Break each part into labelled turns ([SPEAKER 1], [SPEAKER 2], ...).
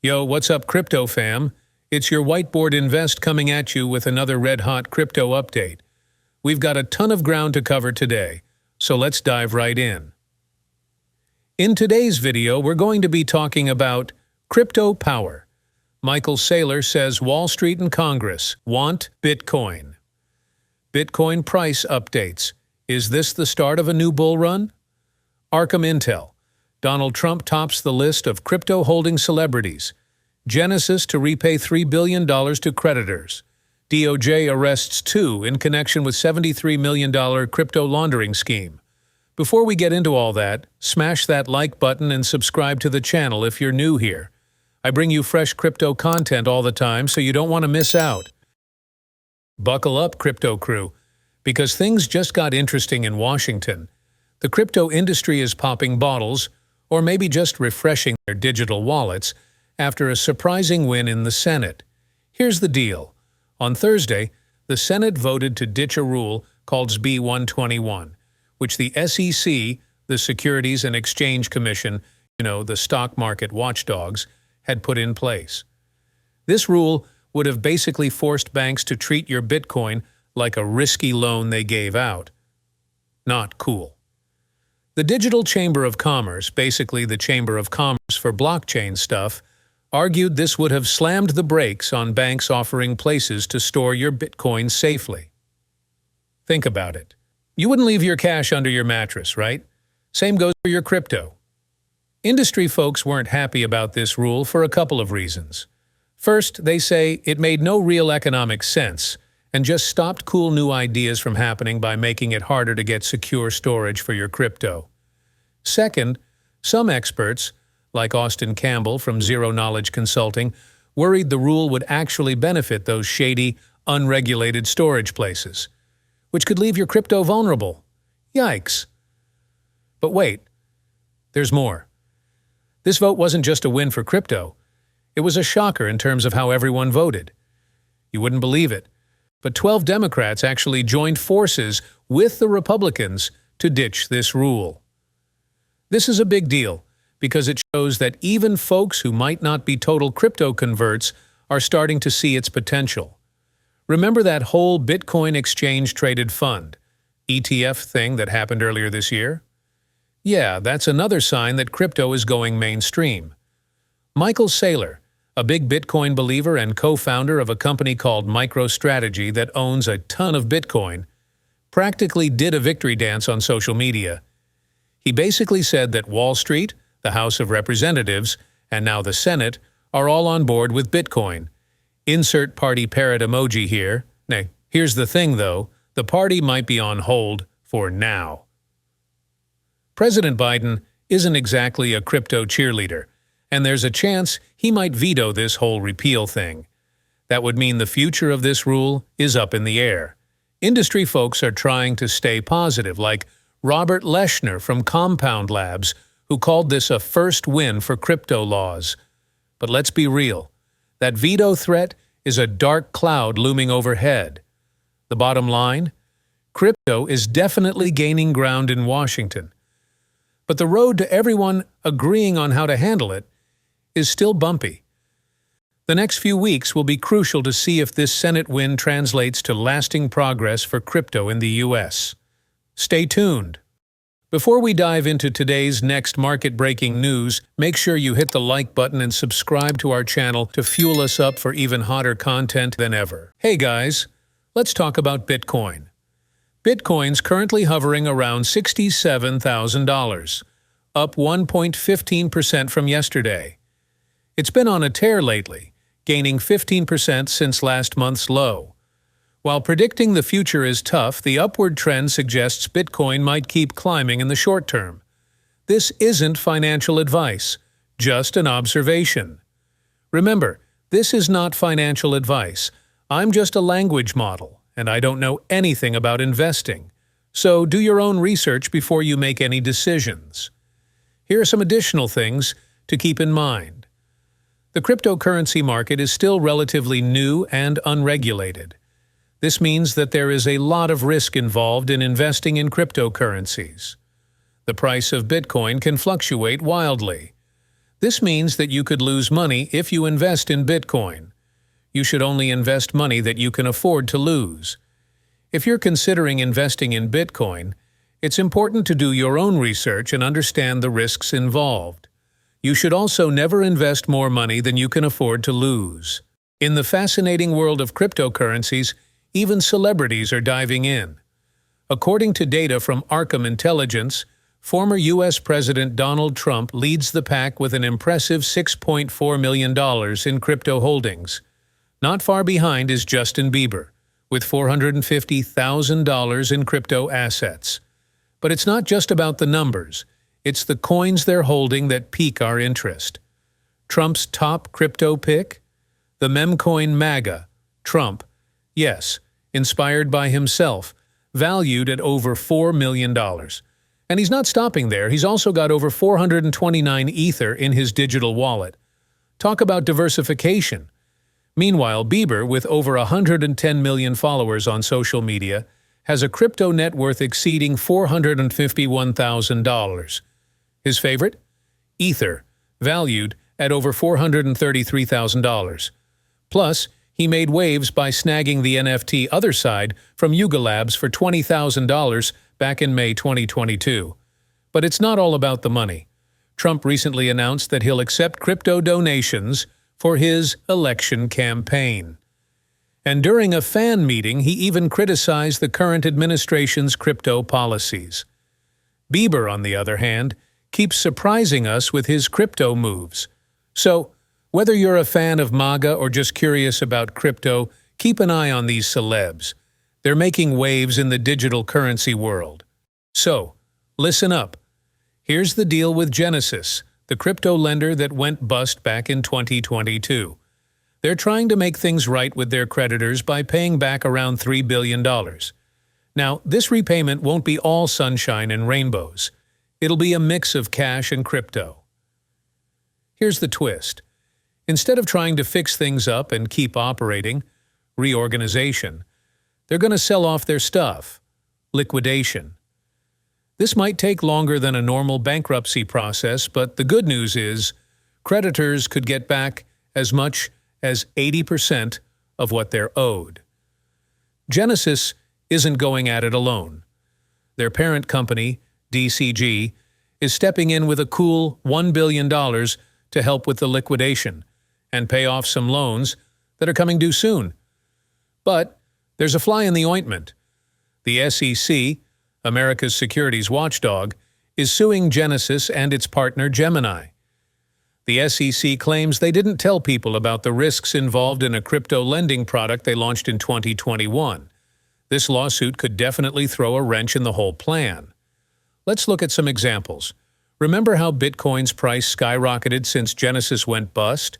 [SPEAKER 1] Yo, what's up, crypto fam? It's your Whiteboard Invest coming at you with another red-hot crypto update. We've got a ton of ground to cover today, so let's dive right in. In today's video, we're going to be talking about crypto power. Michael Saylor says Wall Street and Congress want Bitcoin. Bitcoin price updates. Is this the start of a new bull run? Arkham Intel. Donald Trump tops the list of crypto-holding celebrities. Genesis to repay $3 billion to creditors. DOJ arrests two in connection with $73 million crypto laundering scheme. Before we get into all that, smash that like button and subscribe to the channel if you're new here. I bring you fresh crypto content all the time, so you don't want to miss out. Buckle up, crypto crew, because things just got interesting in Washington. The crypto industry is popping bottles, or maybe just refreshing their digital wallets, after a surprising win in the Senate. Here's the deal. On Thursday, the Senate voted to ditch a rule called SB 121, which the SEC, the Securities and Exchange Commission, the stock market watchdogs, had put in place. This rule would have basically forced banks to treat your Bitcoin like a risky loan they gave out. Not cool. The Digital Chamber of Commerce, basically the Chamber of Commerce for blockchain stuff, argued this would have slammed the brakes on banks offering places to store your Bitcoin safely. Think about it. You wouldn't leave your cash under your mattress, right? Same goes for your crypto. Industry folks weren't happy about this rule for a couple of reasons. First, they say it made no real economic sense and just stopped cool new ideas from happening by making it harder to get secure storage for your crypto. Second, some experts, like Austin Campbell from Zero Knowledge Consulting, worried the rule would actually benefit those shady, unregulated storage places, which could leave your crypto vulnerable. Yikes. But wait, there's more. This vote wasn't just a win for crypto. It was a shocker in terms of how everyone voted. You wouldn't believe it, but 12 Democrats actually joined forces with the Republicans to ditch this rule. This is a big deal because it shows that even folks who might not be total crypto converts are starting to see its potential. Remember that whole Bitcoin exchange-traded fund, ETF thing that happened earlier this year? Yeah, that's another sign that crypto is going mainstream. Michael Saylor, a big Bitcoin believer and co-founder of a company called MicroStrategy that owns a ton of Bitcoin, practically did a victory dance on social media. He basically said that Wall Street, the House of Representatives, and now the Senate are all on board with Bitcoin. Insert party parrot emoji here. Nay, here's the thing though, the party might be on hold for now. President Biden isn't exactly a crypto cheerleader, and there's a chance he might veto this whole repeal thing. That would mean the future of this rule is up in the air. Industry folks are trying to stay positive, like Robert Leshner from Compound Labs, who called this a first win for crypto laws. But let's be real. That veto threat is a dark cloud looming overhead. The bottom line? Crypto is definitely gaining ground in Washington. But the road to everyone agreeing on how to handle it is still bumpy. The next few weeks will be crucial to see if this Senate win translates to lasting progress for crypto in the U.S. Stay tuned. Before we dive into today's next market-breaking news, make sure you hit the like button and subscribe to our channel to fuel us up for even hotter content than ever. Hey guys, let's talk about Bitcoin. Bitcoin's currently hovering around $67,000, up 1.15% from yesterday. It's been on a tear lately, gaining 15% since last month's low. While predicting the future is tough, the upward trend suggests Bitcoin might keep climbing in the short term. This isn't financial advice, just an observation. Remember, this is not financial advice. I'm just a language model, and I don't know anything about investing. So do your own research before you make any decisions. Here are some additional things to keep in mind. The cryptocurrency market is still relatively new and unregulated. This means that there is a lot of risk involved in investing in cryptocurrencies. The price of Bitcoin can fluctuate wildly. This means that you could lose money if you invest in Bitcoin. You should only invest money that you can afford to lose. If you're considering investing in Bitcoin, it's important to do your own research and understand the risks involved. You should also never invest more money than you can afford to lose. In the fascinating world of cryptocurrencies, even celebrities are diving in. According to data from Arkham Intelligence, former U.S. President Donald Trump leads the pack with an impressive $6.4 million in crypto holdings. Not far behind is Justin Bieber, with $450,000 in crypto assets. But it's not just about the numbers. It's the coins they're holding that pique our interest. Trump's top crypto pick? The meme coin MAGA, Trump. Yes, inspired by himself, valued at over $4 million. And he's not stopping there. He's also got over 429 Ether in his digital wallet. Talk about diversification. Meanwhile, Bieber, with over 110 million followers on social media, has a crypto net worth exceeding $451,000. His favorite? Ether, valued at over $433,000. Plus, he made waves by snagging the NFT Other Side from Yuga Labs for $20,000 back in May 2022. But it's not all about the money. Trump recently announced that he'll accept crypto donations for his election campaign. And during a fan meeting, he even criticized the current administration's crypto policies. Bieber, on the other hand, keeps surprising us with his crypto moves. So, whether you're a fan of MAGA or just curious about crypto, keep an eye on these celebs. They're making waves in the digital currency world. So, listen up. Here's the deal with Genesis, the crypto lender that went bust back in 2022. They're trying to make things right with their creditors by paying back around $3 billion. Now, this repayment won't be all sunshine and rainbows. It'll be a mix of cash and crypto. Here's the twist. Instead of trying to fix things up and keep operating, reorganization, they're going to sell off their stuff, liquidation. This might take longer than a normal bankruptcy process, but the good news is creditors could get back as much as 80% of what they're owed. Genesis isn't going at it alone. Their parent company, DCG, is stepping in with a cool $1 billion to help with the liquidation and pay off some loans that are coming due soon. But there's a fly in the ointment. The SEC, America's securities watchdog, is suing Genesis and its partner Gemini. The SEC claims they didn't tell people about the risks involved in a crypto lending product they launched in 2021. This lawsuit could definitely throw a wrench in the whole plan. Let's look at some examples. Remember how Bitcoin's price skyrocketed since Genesis went bust?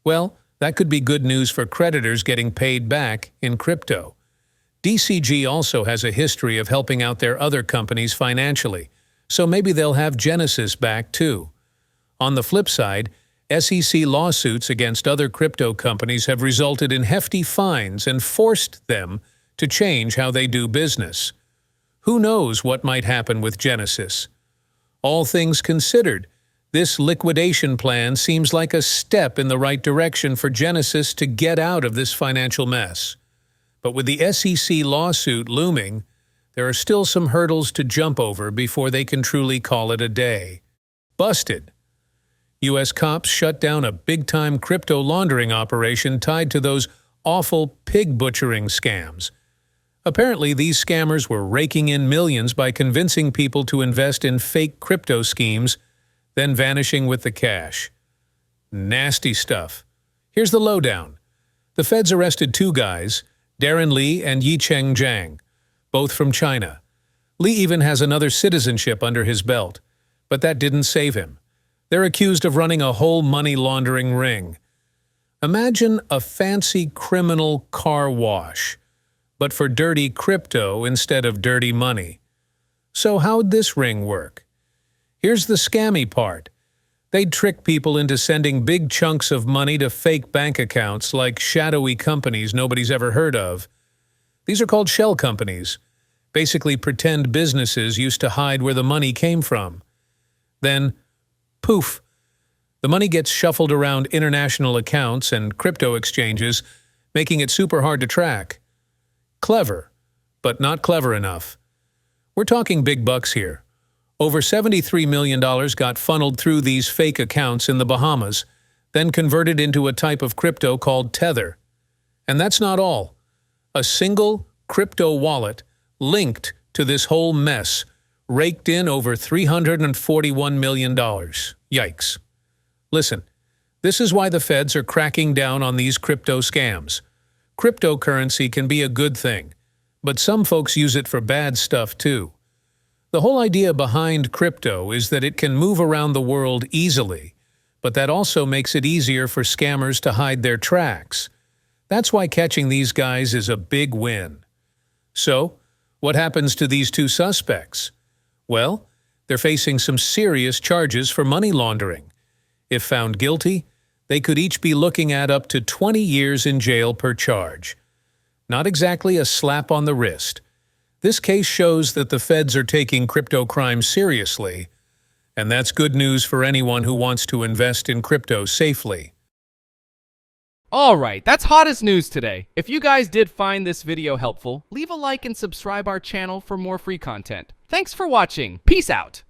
[SPEAKER 1] Well, that could be good news for creditors getting paid back in crypto. DCG also has a history of helping out their other companies financially, so maybe they'll have Genesis back too. On the flip side, SEC lawsuits against other crypto companies have resulted in hefty fines and forced them to change how they do business. Who knows what might happen with Genesis? All things considered, this liquidation plan seems like a step in the right direction for Genesis to get out of this financial mess. But with the SEC lawsuit looming, there are still some hurdles to jump over before they can truly call it a day. Busted. U.S. cops shut down a big-time crypto laundering operation tied to those awful pig butchering scams. Apparently, these scammers were raking in millions by convincing people to invest in fake crypto schemes, then vanishing with the cash. Nasty stuff. Here's the lowdown. The feds arrested two guys, Darren Li and Yicheng Zhang, both from China. Li even has another citizenship under his belt, but that didn't save him. They're accused of running a whole money laundering ring. Imagine a fancy criminal car wash, but for dirty crypto instead of dirty money. So how'd this ring work? Here's the scammy part. They'd trick people into sending big chunks of money to fake bank accounts like shadowy companies nobody's ever heard of. These are called shell companies, basically pretend businesses used to hide where the money came from. Then, poof, The money gets shuffled around international accounts and crypto exchanges, making it super hard to track. Clever, but not clever enough. We're talking big bucks here. Over $73 million got funneled through these fake accounts in the Bahamas, then converted into a type of crypto called Tether. And that's not all. A single crypto wallet linked to this whole mess raked in over $341 million. Yikes. Listen, this is why the feds are cracking down on these crypto scams. Cryptocurrency can be a good thing, but some folks use it for bad stuff too. The whole idea behind crypto is that it can move around the world easily, but that also makes it easier for scammers to hide their tracks. That's why catching these guys is a big win. So, what happens to these two suspects? Well, they're facing some serious charges for money laundering. If found guilty, they could each be looking at up to 20 years in jail per charge. Not exactly a slap on the wrist. This case shows that the feds are taking crypto crime seriously, and that's good news for anyone who wants to invest in crypto safely.
[SPEAKER 2] Alright, that's hottest news today. If you guys did find this video helpful, leave a like and subscribe our channel for more free content. Thanks for watching. Peace out.